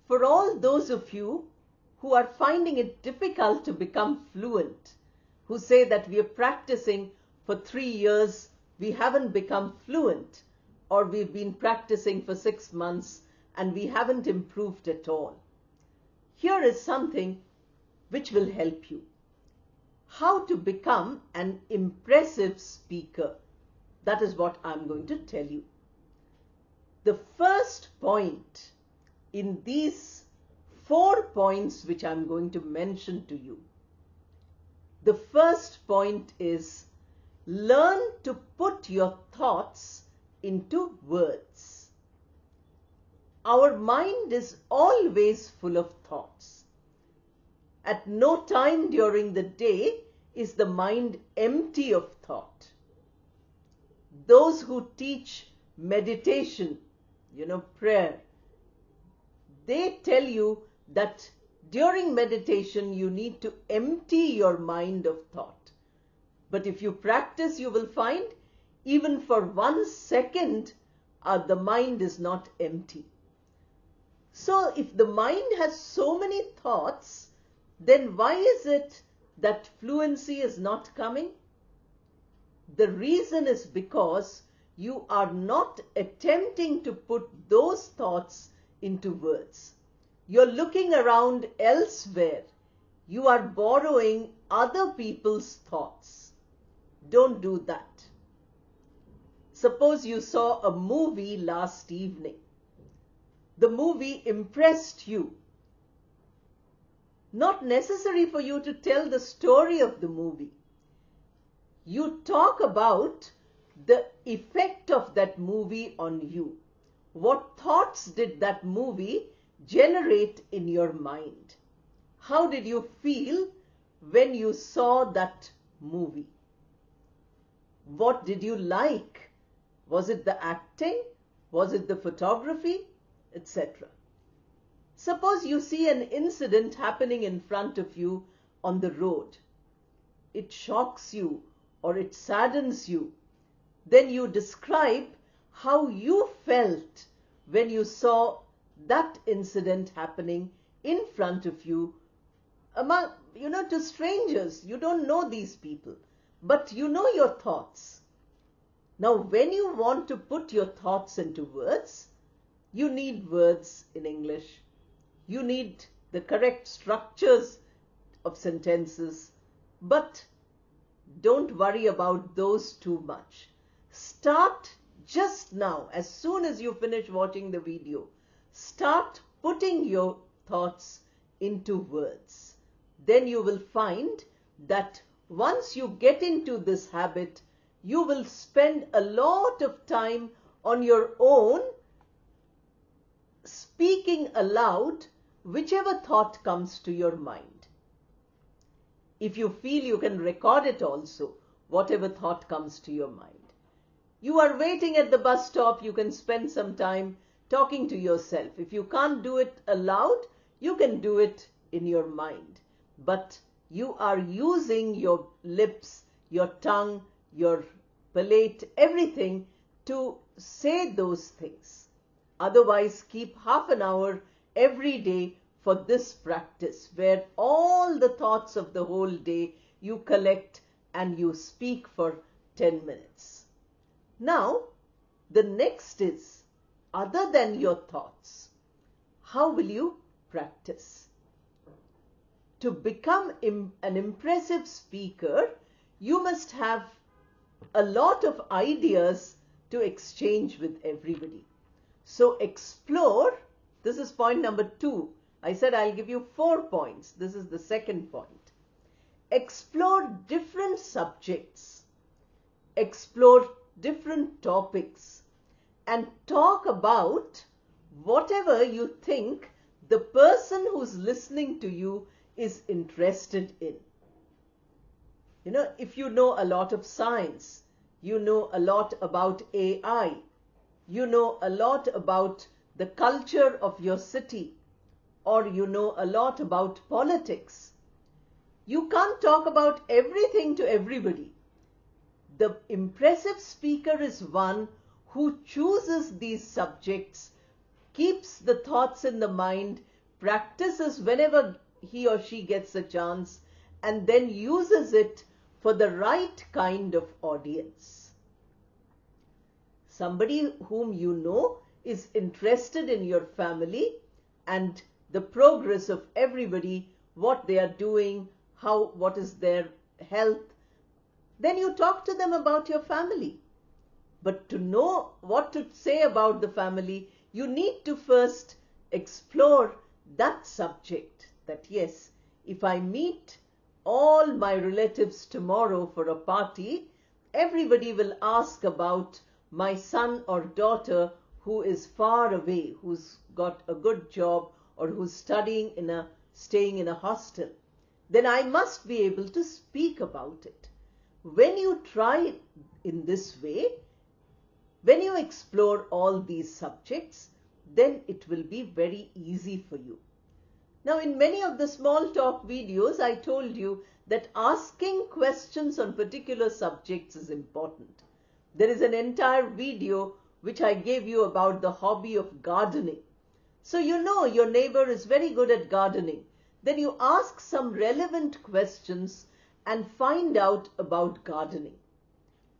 For all those of you who are finding it difficult to become fluent, who say that we are practicing for 3 years, we haven't become fluent, or we've been practicing for 6 months and we haven't improved at all. Here is something which will help you. How to become an impressive speaker. That is what I'm going to tell you. The first point in these 4 points which I'm going to mention to you. The first point is learn to put your thoughts into words. Our mind is always full of thoughts. At no time during the day is the mind empty of thought. Those who teach meditation, prayer, they tell you that during meditation you need to empty your mind of thought. But if you practice, you will find even for 1 second, the mind is not empty. So if the mind has so many thoughts, then why is it that fluency is not coming? The reason is because you are not attempting to put those thoughts into words. You're looking around elsewhere. You are borrowing other people's thoughts. Don't do that. Suppose you saw a movie last evening. The movie impressed you. Not necessary for you to tell the story of the movie. You talk about the effect of that movie on you. What thoughts did that movie generate in your mind? How did you feel when you saw that movie? What did you like? Was it the acting? Was it the photography? Etc. Suppose you see an incident happening in front of you on the road. It shocks you or it saddens you. Then you describe how you felt when you saw that incident happening in front of you among, to strangers. You don't know these people, but you know your thoughts. Now, when you want to put your thoughts into words, you need words in English. You need the correct structures of sentences, but don't worry about those too much. Start just now, as soon as you finish watching the video, start putting your thoughts into words. Then you will find that once you get into this habit, you will spend a lot of time on your own speaking aloud whichever thought comes to your mind. If you feel, you can record it also, whatever thought comes to your mind. You are waiting at the bus stop, you can spend some time talking to yourself. If you can't do it aloud, you can do it in your mind. But you are using your lips, your tongue, your palate, everything to say those things. Otherwise, keep half an hour every day for this practice, where all the thoughts of the whole day you collect and you speak for 10 minutes. Now, the next is, other than your thoughts, how will you practice? To become an impressive speaker, you must have a lot of ideas to exchange with everybody. So explore, this is point number 2. I said I'll give you 4 points. This is the second point. Explore different subjects. Explore different topics and talk about whatever you think the person who's listening to you is interested in. If you know a lot of science, you know a lot about AI, you know a lot about the culture of your city, or you know a lot about politics. You can't talk about everything to everybody. The impressive speaker is one who chooses these subjects, keeps the thoughts in the mind practices whenever he or she gets a chance, and then uses it for the right kind of audience. Somebody whom you know is interested in your family and the progress of everybody, what they are doing, what is their health. Then you talk to them about your family. But to know what to say about the family, you need to first explore that subject. That yes, if I meet all my relatives tomorrow for a party, everybody will ask about my son or daughter who is far away, who's got a good job, or who's staying in a hostel. Then I must be able to speak about it. When you try in this way, when you explore all these subjects, then it will be very easy for you. Now, in many of the small talk videos, I told you that asking questions on particular subjects is important. There is an entire video which I gave you about the hobby of gardening. So you know your neighbor is very good at gardening. Then you ask some relevant questions and find out about gardening.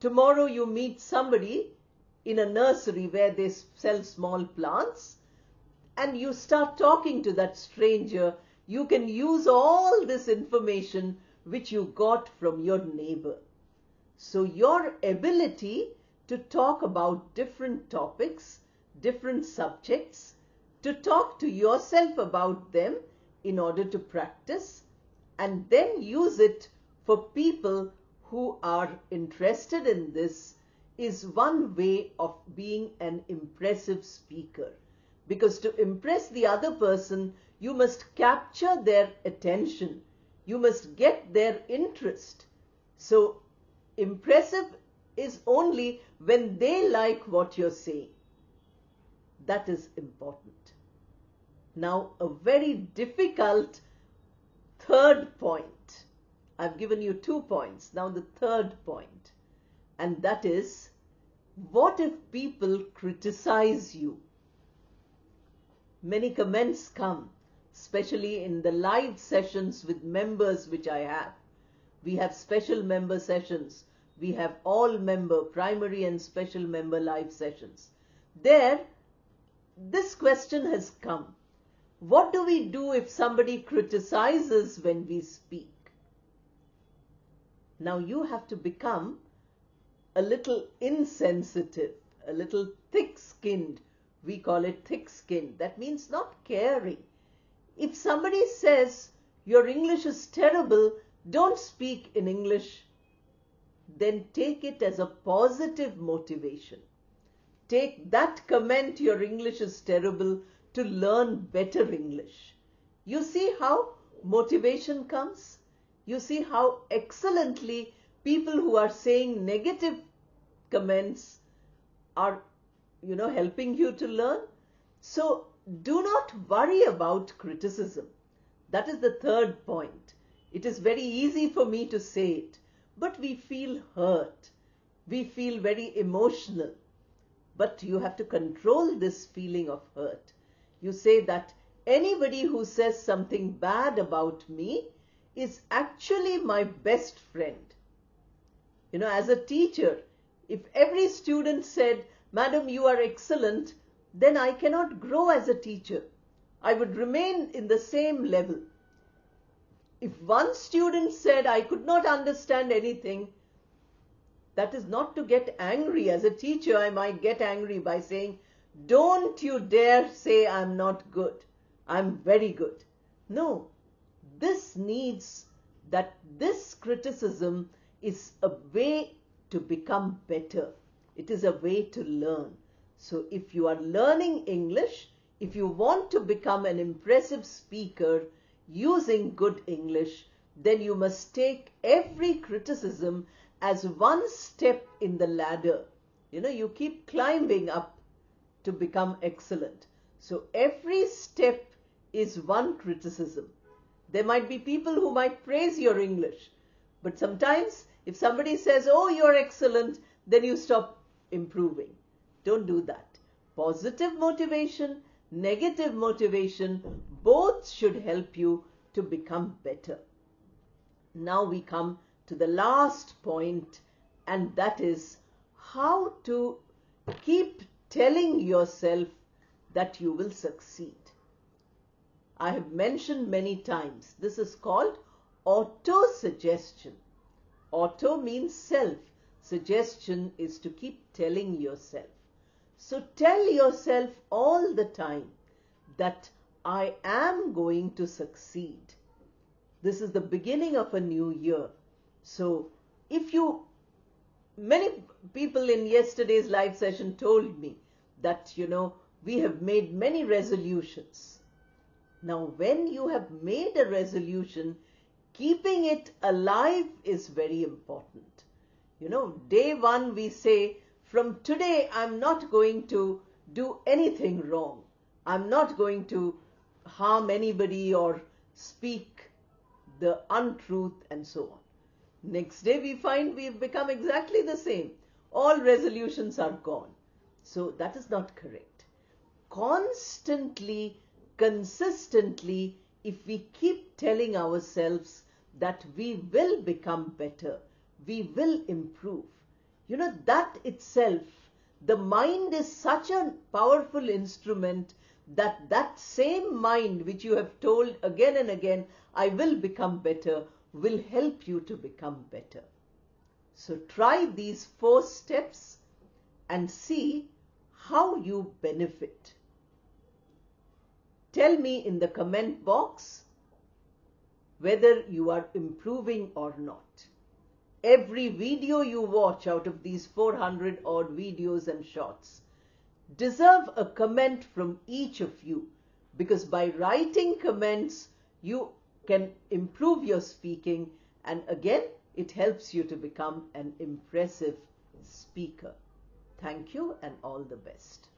Tomorrow you meet somebody in a nursery where they sell small plants, and you start talking to that stranger. You can use all this information which you got from your neighbor. So your ability to talk about different topics, different subjects, to talk to yourself about them in order to practice, and then use it for people who are interested in this, is one way of being an impressive speaker. Because to impress the other person, you must capture their attention. You must get their interest. So impressive is only when they like what you're saying. That is important. Now, a very difficult third point. I've given you 2 points. Now the third point. And that is, what if people criticize you? Many comments come, especially in the live sessions with members which I have. We have special member sessions. We have all member, primary and special member live sessions. There, this question has come. What do we do if somebody criticizes when we speak? Now you have to become a little insensitive, a little thick-skinned. We call it thick-skinned. That means not caring. If somebody says, your English is terrible, don't speak in English, then take it as a positive motivation. Take that comment, your English is terrible, to learn better English. You see how motivation comes? You see how excellently people who are saying negative comments are, helping you to learn. So do not worry about criticism. That is the third point. It is very easy for me to say it, but we feel hurt. We feel very emotional. But you have to control this feeling of hurt. You say that anybody who says something bad about me is actually my best friend. As a teacher, if every student said, Madam, you are excellent, then I cannot grow as a teacher. I would remain in the same level. If one student said I could not understand anything, that is not to get angry. As a teacher, I might get angry by saying, don't you dare say I'm not good. I'm very good. No, this criticism is a way to become better. It is a way to learn. So if you are learning English, if you want to become an impressive speaker using good English, then you must take every criticism as one step in the ladder. You keep climbing up to become excellent. So every step is one criticism. There might be people who might praise your English, but sometimes if somebody says, oh, you're excellent, then you stop improving. Don't do that. Positive motivation, negative motivation, both should help you to become better. Now we come to the last point, and that is how to keep telling yourself that you will succeed. I have mentioned many times, this is called auto-suggestion. Auto means self. Suggestion is to keep telling yourself. So tell yourself all the time that I am going to succeed. This is the beginning of a new year. So many people in yesterday's live session told me that, we have made many resolutions. Now, when you have made a resolution, keeping it alive is very important. Day one we say, from today I'm not going to do anything wrong. I'm not going to harm anybody or speak the untruth and so on. Next day we find we've become exactly the same. All resolutions are gone. So that is not correct. Constantly, consistently, if we keep telling ourselves that we will become better, we will improve, that itself, the mind is such a powerful instrument that same mind which you have told again and again, I will become better, will help you to become better. So try these 4 steps and see how you benefit. Tell me in the comment box whether you are improving or not. Every video you watch out of these 400 odd videos and shorts deserve a comment from each of you, because by writing comments you can improve your speaking, and again it helps you to become an impressive speaker. Thank you and all the best.